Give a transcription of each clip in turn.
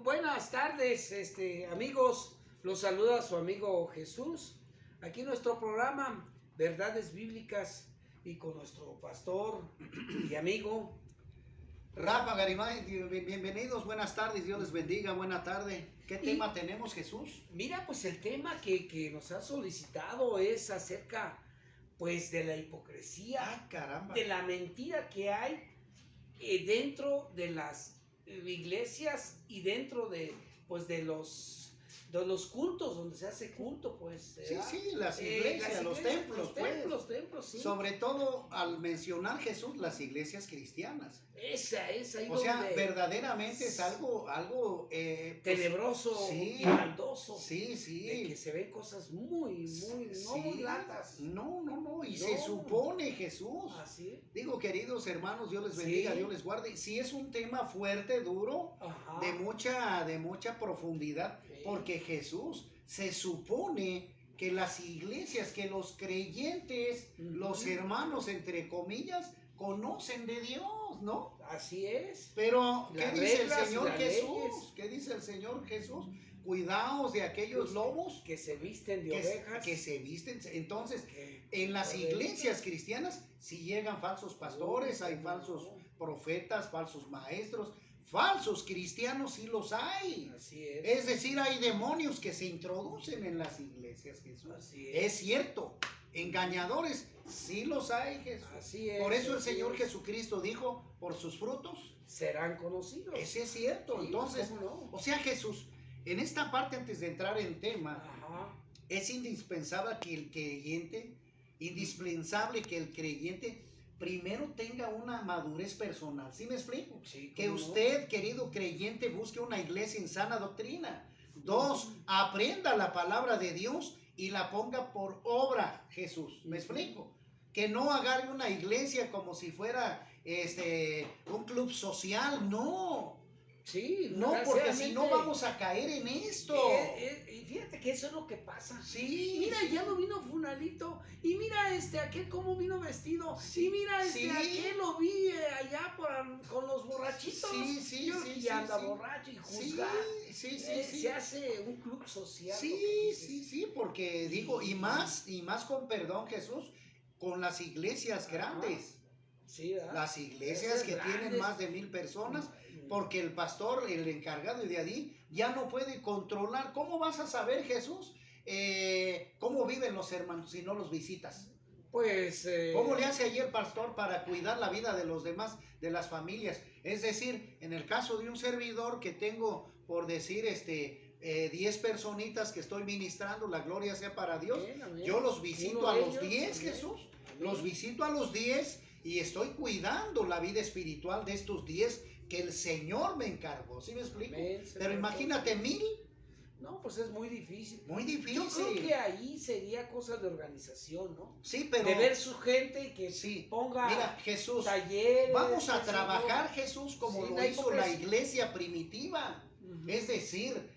Buenas tardes, amigos. Los saluda su amigo Jesús. Aquí en nuestro programa Verdades Bíblicas y con nuestro pastor y amigo Rafa Garibay. Bienvenidos, buenas tardes, Dios les bendiga, buena tarde. ¿Qué tema tenemos, Jesús? Mira, pues el tema que nos ha solicitado es acerca, pues, de la hipocresía, ¡Ay, caramba! de la mentira que hay dentro de las iglesias y dentro de, pues, de los cultos, donde se hace culto, pues. Sí, las iglesias, los templos, los templos, sí. Sobre todo al mencionar Jesús, las iglesias cristianas. Esa es ahí O sea, verdaderamente es algo tenebroso, sí, y maldoso. Sí. De que se ven cosas muy, no muy gratas. No. Y No. se supone, Jesús. Así. Digo, queridos hermanos, Dios les bendiga, Sí. Dios les guarde. Sí es un tema fuerte, duro, Ajá. de mucha profundidad, Sí. porque Jesús se supone que las iglesias, que los creyentes, los hermanos, entre comillas, conocen de Dios, ¿no? Así es. Pero, ¿qué dice el Señor Jesús? Leyes. ¿Qué dice el Señor Jesús? Cuidaos de aquellos lobos que se visten de ovejas. Que se visten. Entonces, en las iglesias cristianas sí llegan falsos pastores, hay falsos profetas, falsos maestros, falsos cristianos sí los hay. Así es. Es decir, hay demonios que se introducen en las iglesias, Jesús. Así es. Es cierto, engañadores sí los hay, Jesús. Así es. Por eso el Señor Jesucristo dijo, por sus frutos serán conocidos. Ese es cierto. Sí, entonces, no. O sea, Jesús, en esta parte, antes de entrar en tema, Ajá. es indispensable que el creyente primero tenga una madurez personal. ¿Sí me explico? Sí, que usted, querido creyente, busque una iglesia en sana doctrina. 2, aprenda la palabra de Dios y la ponga por obra, Jesús. ¿Me explico? Que no agarre una iglesia como si fuera un club social, no. Sí, no, porque si no vamos a caer en esto. Y fíjate que eso es lo que pasa. Sí. Mira, ya no vino Funalito. Y mira aquel cómo vino vestido. Sí, y mira aquel lo vi allá con los borrachitos. Sí. Y anda borracho y juzga. Sí. Se hace un club social. Sí, porque digo, y más con perdón, Jesús, con las iglesias grandes. Sí, las iglesias que tienen más de 1000 personas, porque el pastor, el encargado de allí, ya no puede controlar. ¿Cómo vas a saber, Jesús, cómo viven los hermanos si no los visitas? Pues, ¿cómo le hace allí el pastor para cuidar la vida de los demás, de las familias? Es decir, en el caso de un servidor que tengo, por decir, 10 personitas que estoy ministrando, la gloria sea para Dios, yo los visito a los 10, Jesús, los visito a los 10 y estoy cuidando la vida espiritual de estos 10 que el Señor me encargó. ¿Sí me explico? Pero imagínate 1000. No, pues es muy difícil. Muy difícil. Yo creo que ahí sería cosa de organización, ¿no? Sí, pero... de ver su gente que ponga... Mira, Jesús, talleres. Vamos a trabajar, Jesús, como lo hizo la iglesia primitiva. Es decir,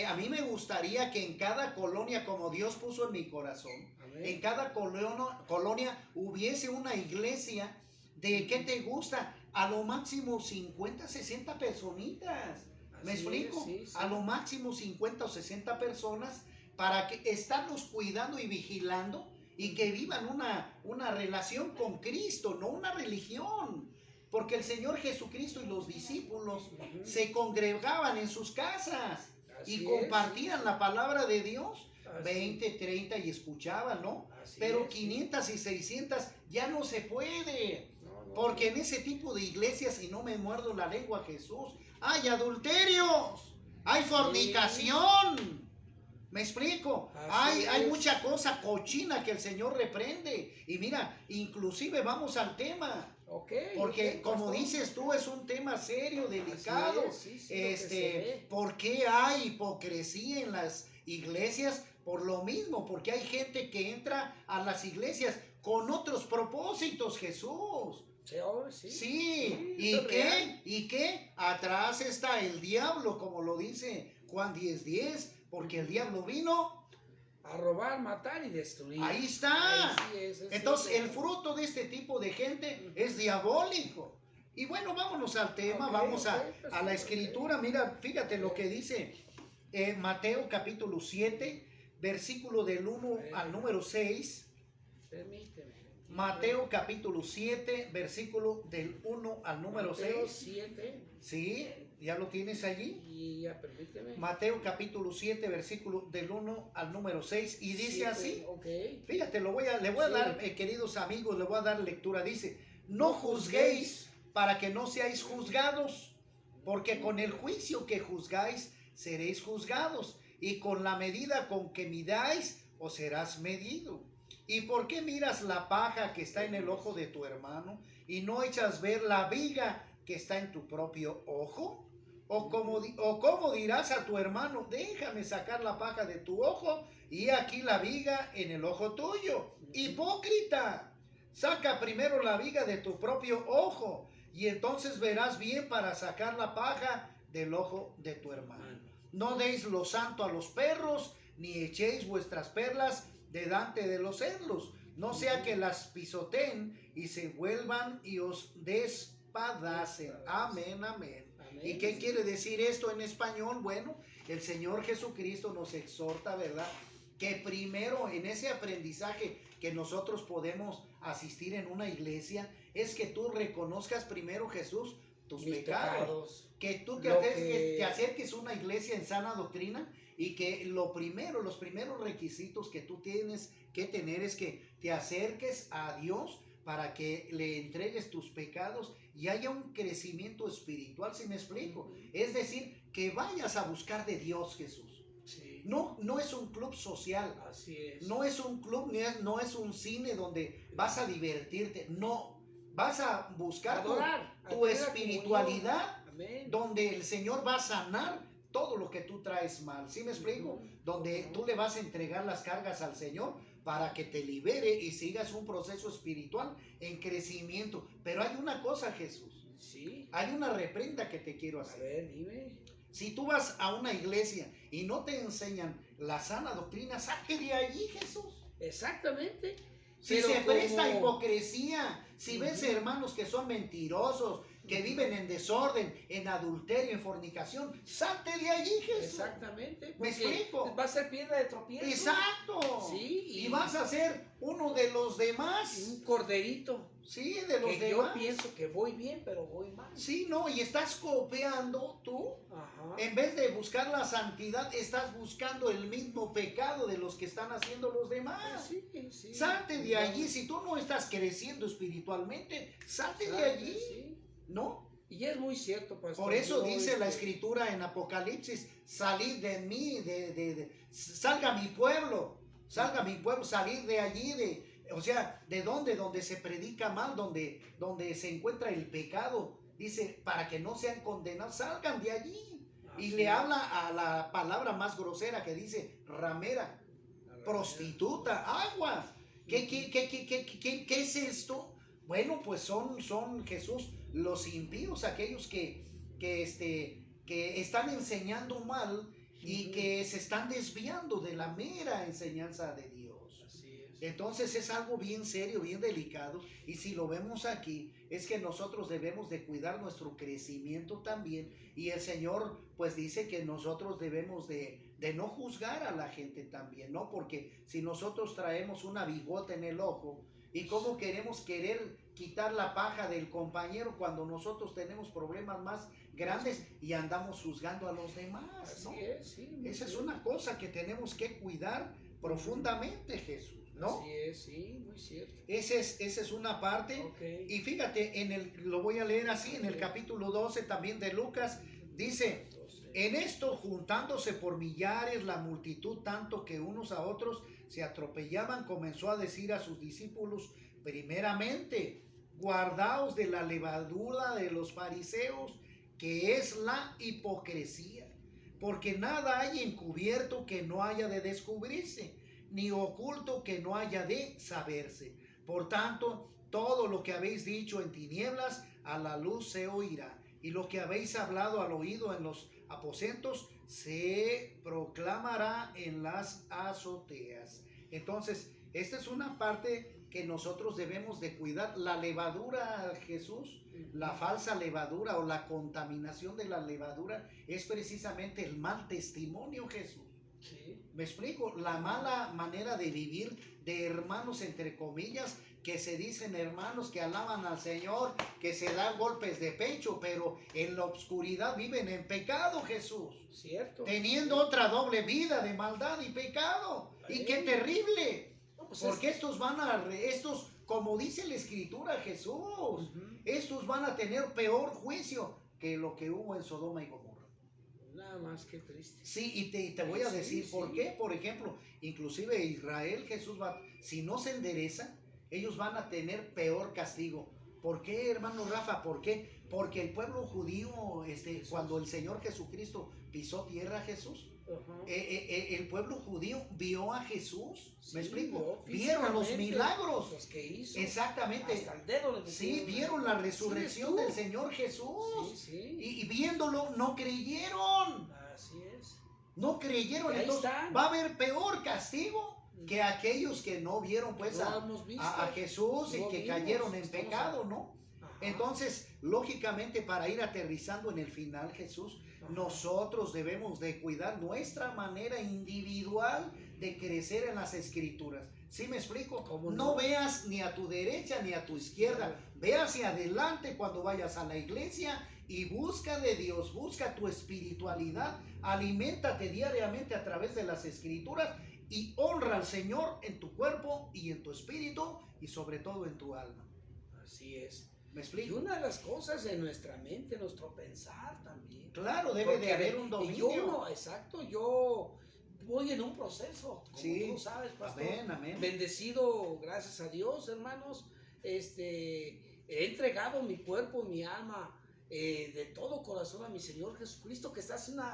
a mí me gustaría que en cada colonia, como Dios puso en mi corazón, en cada colonia hubiese una iglesia de, ¿qué te gusta? A lo máximo 50, 60 personitas. ¿Me explico? Sí. A lo máximo 50 o 60 personas para que estarlos cuidando y vigilando y que vivan una relación con Cristo, no una religión. Porque el Señor Jesucristo y los discípulos se congregaban en sus casas y compartían la palabra de Dios. 20, 30 y escuchaban, ¿no? Pero 500 y 600 ya no se puede. Porque en ese tipo de iglesias, y no me muerdo la lengua, Jesús, hay adulterios, hay fornicación. ¿Me explico? Hay mucha cosa cochina que el Señor reprende. Y mira, inclusive vamos al tema. Porque como dices tú, es un tema serio, delicado. ¿Por qué hay hipocresía en las iglesias? Por lo mismo, porque hay gente que entra a las iglesias con otros propósitos, Jesús. Sí. ¿Y qué? Atrás está el diablo, como lo dice Juan 10:10, porque el diablo vino a robar, matar y destruir. Ahí está. Entonces, el fruto de este tipo de gente es diabólico. Y bueno, vámonos al tema, Ok, vamos ok, a la escritura. Mira, fíjate lo que dice Mateo capítulo 7, versículo del 1 al número 6. Permíteme. Mateo capítulo 7, versículo del 1 al número Mateo 6. 7. Sí, ¿ya lo tienes allí? Y ya, permíteme. Mateo capítulo 7, versículo del 1 al número 6. Y dice 7, así, ok. fíjate, le voy a Sí. dar, queridos amigos, le voy a dar lectura. Dice, no juzguéis para que no seáis juzgados, porque con el juicio que juzgáis seréis juzgados, y con la medida con que midáis os serás medido. ¿Y por qué miras la paja que está en el ojo de tu hermano y no echas ver la viga que está en tu propio ojo? ¿O cómo dirás a tu hermano, déjame sacar la paja de tu ojo y aquí la viga en el ojo tuyo? Hipócrita, saca primero la viga de tu propio ojo y entonces verás bien para sacar la paja del ojo de tu hermano. No deis lo santo a los perros, ni echéis vuestras perlas delante de los cerdos, no sea que las pisoteen y se vuelvan y os despadacen. Amén, amén. ¿Y qué quiere decir esto en español? Bueno, el Señor Jesucristo nos exhorta, ¿verdad? Que primero en ese aprendizaje que nosotros podemos asistir en una iglesia, es que tú reconozcas primero, Jesús, tus pecados. Que tú te acerques a una iglesia en sana doctrina y que los primeros requisitos que tú tienes que tener es que te acerques a Dios para que le entregues tus pecados y haya un crecimiento espiritual, ¿sí me explico? Es decir, que vayas a buscar de Dios, Jesús. Sí. No es un club social. Así es. No es un club, no es un cine donde vas a divertirte. No, vas a buscar tu espiritualidad, donde el Señor va a sanar todo lo que tú traes mal. ¿Sí me explico? Donde tú le vas a entregar las cargas al Señor para que te libere y sigas un proceso espiritual en crecimiento. Pero hay una cosa, Jesús. Sí. Hay una reprenda que te quiero hacer. A ver, dime. Si tú vas a una iglesia y no te enseñan la sana doctrina, salte de allí, Jesús. Exactamente. Si se presta hipocresía, si ves hermanos que son mentirosos, que viven en desorden, en adulterio, en fornicación, salte de allí, Jesús. Exactamente. ¿Me explico? Va a ser piedra de tropiezo. Exacto. Sí. Y vas a ser uno de los demás. Un corderito. Sí, de los demás. Yo pienso que voy bien, pero voy mal. Sí, no, y estás copiando tú. Ajá. En vez de buscar la santidad, estás buscando el mismo pecado de los que están haciendo los demás. Sí, sí. Salte de allí. Si tú no estás creciendo espiritualmente, salte de allí. Sí. ¿No? Y es muy cierto, pastor. Por eso dice la escritura en Apocalipsis, salid de mí, salga mi pueblo, salir de allí, o sea, ¿de dónde? Donde se predica mal, donde se encuentra el pecado. Dice, para que no sean condenados, salgan de allí. Y le habla a la palabra más grosera que dice, ramera, prostituta, agua. ¿Qué es esto? Bueno, pues son Jesús, los impíos, aquellos que están enseñando mal y que se están desviando de la mera enseñanza de Dios. Así es. Entonces es algo bien serio, bien delicado, y si lo vemos aquí, es que nosotros debemos de cuidar nuestro crecimiento también, y el Señor pues dice que nosotros debemos de no juzgar a la gente también, ¿no? Porque si nosotros traemos una bigota en el ojo, ¿y cómo querer quitar la paja del compañero cuando nosotros tenemos problemas más grandes y andamos juzgando a los demás, ¿no? Así es, sí. Esa es una cosa que tenemos que cuidar profundamente, Jesús, ¿no? Así es, sí, muy cierto. Esa es una parte. Okay. Y fíjate, lo voy a leer así, en el capítulo 12 también de Lucas, dice, en esto juntándose por millares la multitud, tanto que unos a otros se atropellaban, comenzó a decir a sus discípulos, primeramente, guardaos de la levadura de los fariseos, que es la hipocresía, porque nada hay encubierto que no haya de descubrirse, ni oculto que no haya de saberse. Por tanto, todo lo que habéis dicho en tinieblas, a la luz se oirá, y lo que habéis hablado al oído en los aposentos, se proclamará en las azoteas. Entonces, esta es una parte que nosotros debemos de cuidar. La levadura, Jesús, la falsa levadura o la contaminación de la levadura es precisamente el mal testimonio, Jesús. Sí. ¿Me explico? La mala manera de vivir de hermanos, entre comillas, que se dicen hermanos, que alaban al Señor, que se dan golpes de pecho, pero en la oscuridad viven en pecado, Jesús. Cierto. Teniendo otra doble vida de maldad y pecado. Y qué terrible. No, pues porque estos van a, como dice la Escritura, Jesús, estos van a tener peor juicio que lo que hubo en Sodoma y Gomorra. Nada más que triste. Sí, y te voy a decir por qué. Por ejemplo, inclusive Israel, Jesús va, si no se endereza, ellos van a tener peor castigo. ¿Por qué, hermano Rafa? ¿Por qué? Porque el pueblo judío, cuando el Señor Jesucristo pisó tierra, Jesús, el pueblo judío vio a Jesús, ¿me explico? Vieron los milagros, los que hizo. Exactamente. Hasta el dedo le sí, vieron la resurrección del Señor Jesús. Y viéndolo no creyeron. Así es. No creyeron. Entonces va a haber peor castigo que aquellos que no vieron pues a Jesús y que cayeron en pecado, ¿no? Ajá. Entonces, lógicamente, para ir aterrizando en el final, Jesús, nosotros debemos de cuidar nuestra manera individual de crecer en las Escrituras. ¿Sí me explico? No veas ni a tu derecha ni a tu izquierda, ve hacia adelante cuando vayas a la iglesia y busca de Dios, busca tu espiritualidad, aliméntate diariamente a través de las Escrituras y honra al Señor en tu cuerpo y en tu espíritu y sobre todo en tu alma. Así es. ¿Me explico? Y una de las cosas en nuestra mente, nuestro pensar también. Claro, debe de haber un dominio. Yo voy en un proceso, como tú sabes, pastor. Amén. Bendecido, gracias a Dios, hermanos. He entregado mi cuerpo, mi alma, de todo corazón a mi Señor Jesucristo, que está haciendo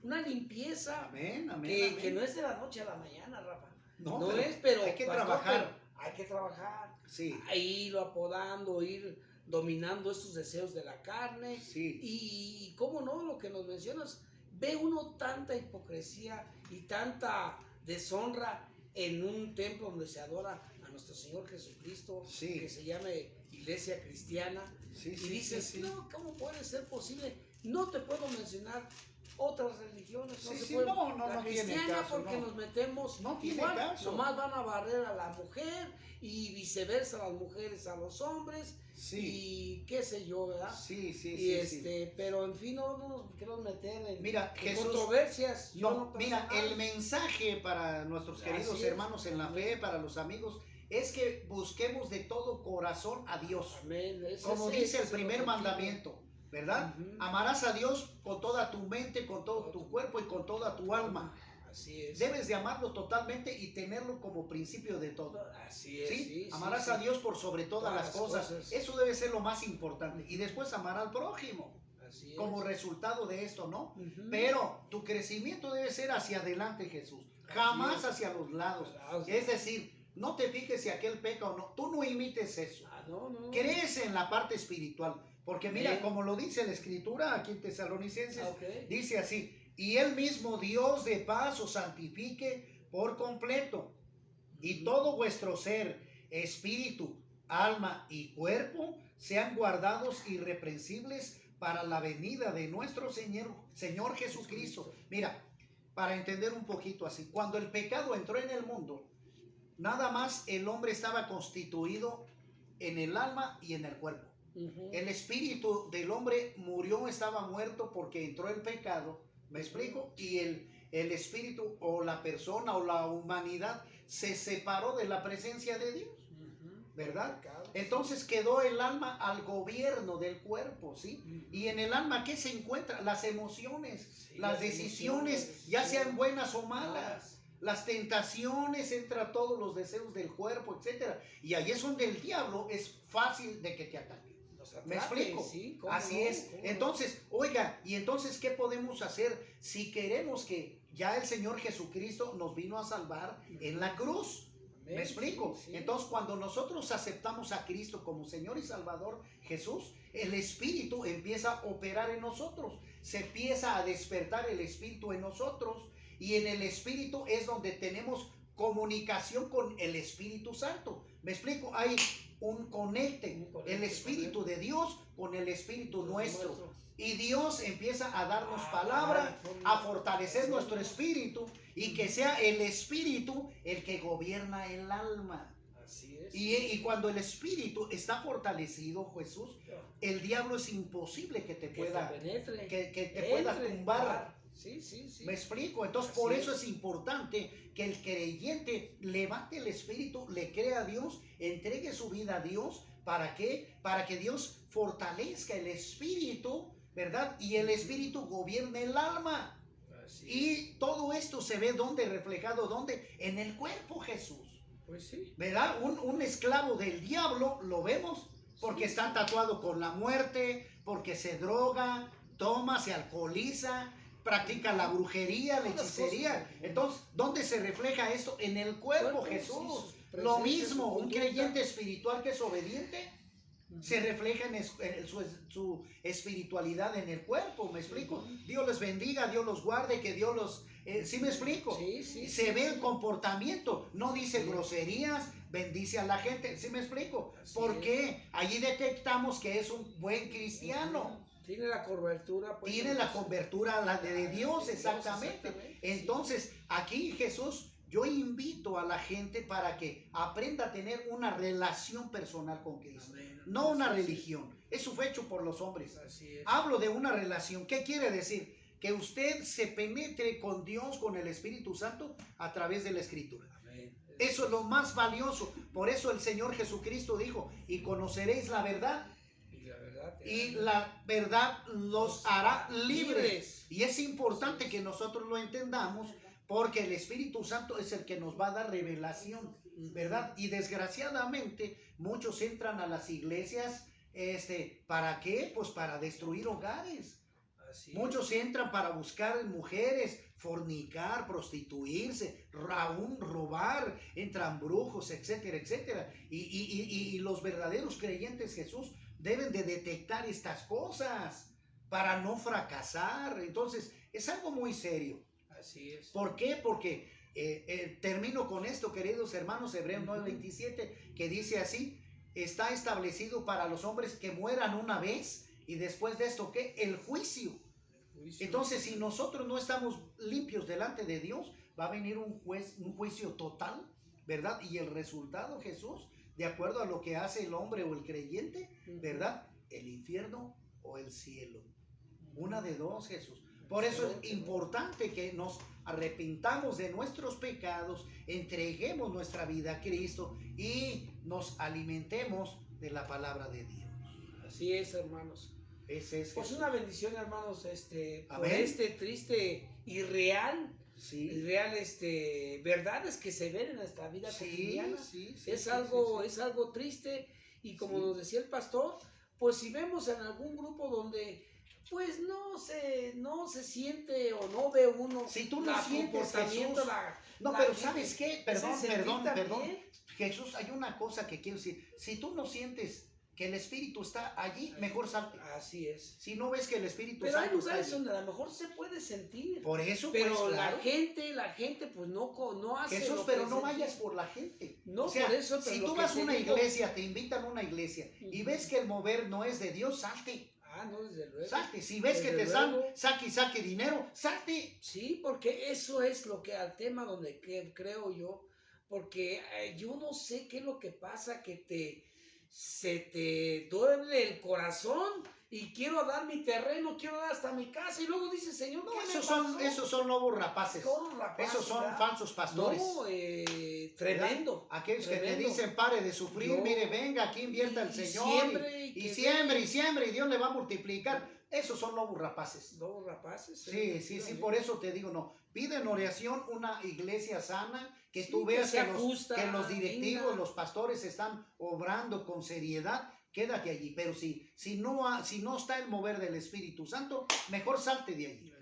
una limpieza que no es de la noche a la mañana, Rafa. No es, pero hay que trabajar. Hay que trabajar, sí. Irlo apodando, ir dominando estos deseos de la carne. Sí. Y cómo no, lo que nos mencionas, ve uno tanta hipocresía y tanta deshonra en un templo donde se adora a nuestro Señor Jesucristo, que se llame Iglesia Cristiana, y dices, no, ¿cómo puede ser posible? No te puedo mencionar otras religiones, la cristiana, porque nos metemos igual, nomás van a barrer a la mujer y viceversa, las mujeres a los hombres, y qué sé yo, ¿verdad? Pero en fin, no nos queremos meter en controversias. El mensaje para nuestros queridos hermanos en la fe, para los amigos, es que busquemos de todo corazón a Dios. Amén. Como dice el primer mandamiento, ¿verdad? Amarás a Dios con toda tu mente, con todo tu cuerpo y con toda tu alma. Así es. Debes de amarlo totalmente y tenerlo como principio de todo. Así es. ¿Sí? Amarás a Dios por sobre todas las cosas. Eso debe ser lo más importante. Y después amar al prójimo. Así es. Como resultado de esto, ¿no? Pero tu crecimiento debe ser hacia adelante, Jesús. Jamás hacia los lados. Es decir, no te fijes si aquel peca o no. Tú no imites eso. No. Crees en la parte espiritual. Porque mira, como lo dice la Escritura aquí en Tesalonicenses, dice así: y Él mismo, Dios de paz, os santifique por completo, y todo vuestro ser, espíritu, alma y cuerpo sean guardados irreprensibles para la venida de nuestro Señor Jesucristo. Mira, para entender un poquito así, cuando el pecado entró en el mundo, nada más el hombre estaba constituido en el alma y en el cuerpo. El espíritu del hombre murió, estaba muerto porque entró el pecado, ¿me explico? Y el espíritu o la persona o la humanidad se separó de la presencia de Dios, ¿verdad? Entonces quedó el alma al gobierno del cuerpo, ¿sí? Y en el alma, ¿qué se encuentra? Las emociones, las decisiones, ya sean buenas o malas. Las tentaciones, entra todos los deseos del cuerpo, etcétera. Y ahí es donde el diablo es fácil de que te ataque. ¿Me explico? Así es. Entonces, oiga, ¿y entonces qué podemos hacer si queremos que ya el Señor Jesucristo nos vino a salvar en la cruz? ¿Me explico? Entonces, cuando nosotros aceptamos a Cristo como Señor y Salvador, Jesús, el Espíritu empieza a operar en nosotros. Se empieza a despertar el Espíritu en nosotros. Y en el Espíritu es donde tenemos comunicación con el Espíritu Santo. Me explico, hay un conecte, el Espíritu de Dios con el Espíritu nuestro. Y Dios empieza a darnos palabra, a fortalecer nuestro espíritu y que sea el Espíritu el que gobierna el alma. Así es. Y cuando el espíritu está fortalecido, Jesús, el diablo es imposible que te pueda, que te pueda tumbar. Sí, sí, sí. ¿Me explico? Entonces, por eso es importante que el creyente levante el espíritu, le crea a Dios, entregue su vida a Dios. ¿Para qué? Para que Dios fortalezca el espíritu, ¿verdad? Y el espíritu gobierne el alma. Y todo esto se ve ¿dónde? Reflejado ¿dónde? En el cuerpo, Jesús. Pues sí. ¿Verdad? Un esclavo del diablo, lo vemos, porque está tatuado con la muerte, porque se droga, toma, se alcoholiza, practica la brujería, la hechicería. Entonces, ¿dónde se refleja esto? En el cuerpo, Jesús. Lo mismo, un creyente espiritual que es obediente, se refleja en su espiritualidad en el cuerpo, ¿me explico? Dios les bendiga, Dios los guarde, que Dios los... ¿sí me explico? Se ve el comportamiento, no dice groserías, bendice a la gente, ¿sí me explico? Porque allí detectamos que es un buen cristiano. Tiene la cobertura. Pues, tiene la cobertura la de Dios, exactamente. Entonces, aquí Jesús... Yo invito a la gente para que aprenda a tener una relación personal con Cristo. No una religión. Eso fue hecho por los hombres. Hablo de una relación. ¿Qué quiere decir? Que usted se penetre con Dios, con el Espíritu Santo, a través de la Escritura. Eso es lo más valioso. Por eso el Señor Jesucristo dijo, y conoceréis la verdad. Y la verdad los hará libres. Y es importante que nosotros lo entendamos, porque el Espíritu Santo es el que nos va a dar revelación, ¿verdad? Y desgraciadamente muchos entran a las iglesias, ¿para qué? Pues para destruir hogares. Muchos entran para buscar mujeres, fornicar, prostituirse, aún robar, entran brujos, etcétera, etcétera. Y los verdaderos creyentes, Jesús, deben de detectar estas cosas para no fracasar. Entonces, es algo muy serio. Así es. ¿Por qué? Porque termino con esto, queridos hermanos, Hebreos 9:27, que dice así: está establecido para los hombres que mueran una vez, y después de esto, ¿qué? El juicio. Entonces, si nosotros no estamos limpios delante de Dios, va a venir un juicio total, ¿verdad? Y el resultado, Jesús, de acuerdo a lo que hace el hombre o el creyente, ¿verdad? El infierno o el cielo. Una de dos, Jesús. Por eso es importante que nos arrepintamos de nuestros pecados, entreguemos nuestra vida a Cristo y nos alimentemos de la palabra de Dios. Así es, hermanos. Ese es pues una bendición, hermanos, por este triste y real, verdades que se ven en nuestra vida cotidiana. Es algo triste, y como nos decía el pastor, pues si vemos en algún grupo donde pues no se siente o no ve uno si tú no sientes, Jesús, pero ¿sabes qué? Perdón, Jesús, hay una cosa que quiero decir. Si tú no sientes que el Espíritu está allí, mejor salte. Así es. Si no ves que el Espíritu Santo está allí. Pero hay lugares donde a lo mejor se puede sentir. Por eso, pero pues, claro, la gente pues no hace. Jesús, pero no vayas por la gente. No, o sea, por eso. Si tú vas a una iglesia, te invitan a una iglesia, y ves que el mover no es de Dios, salte. No, desde luego. Salte. Si ves que te saque dinero, salte. Sí, porque eso es lo que al tema donde creo yo, porque yo no sé qué es lo que pasa, que se te duele el corazón y quiero dar mi terreno, quiero dar hasta mi casa, y luego dice, Señor, esos son lobos rapaces. Esos son falsos pastores. No, tremendo. Aquellos que te dicen, pare de sufrir, mire, venga, aquí invierta el Señor. Y siembre, y Dios le va a multiplicar. Esos son lobos rapaces. Lobos rapaces. Sí, por eso te digo, no. Pide en oración una iglesia sana, que tú veas que los directivos, los pastores están obrando con seriedad. Quédate allí. Pero si no está el mover del Espíritu Santo, mejor salte de allí.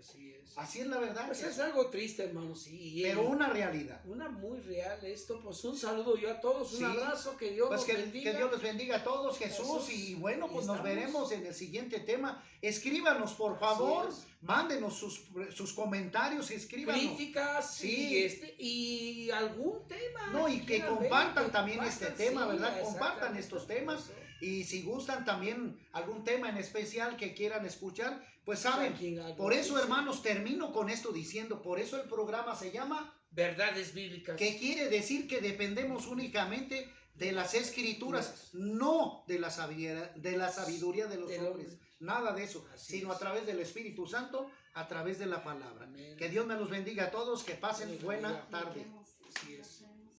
Así es la verdad. Pues es algo triste, hermano, sí. Pero una realidad. Una muy real esto. Pues un saludo yo a todos, un abrazo, que Dios los bendiga. Que Dios los bendiga a todos, Jesús. Y bueno, pues nos veremos en el siguiente tema. Escríbanos, por favor. Mándenos sus comentarios, escríbanos. Críticas y algún tema. No, y que compartan también este tema, ¿verdad? Compartan estos temas. Y si gustan también algún tema en especial que quieran escuchar, pues saben. Por eso, hermanos, termino con esto diciendo, por eso el programa se llama Verdades Bíblicas. Que quiere decir que dependemos únicamente de las Escrituras, no de la sabiduría de los hombres. Nada de eso, sino a través del Espíritu Santo, a través de la palabra. Amén. Que Dios me los bendiga a todos, que pasen buena tarde. Así es.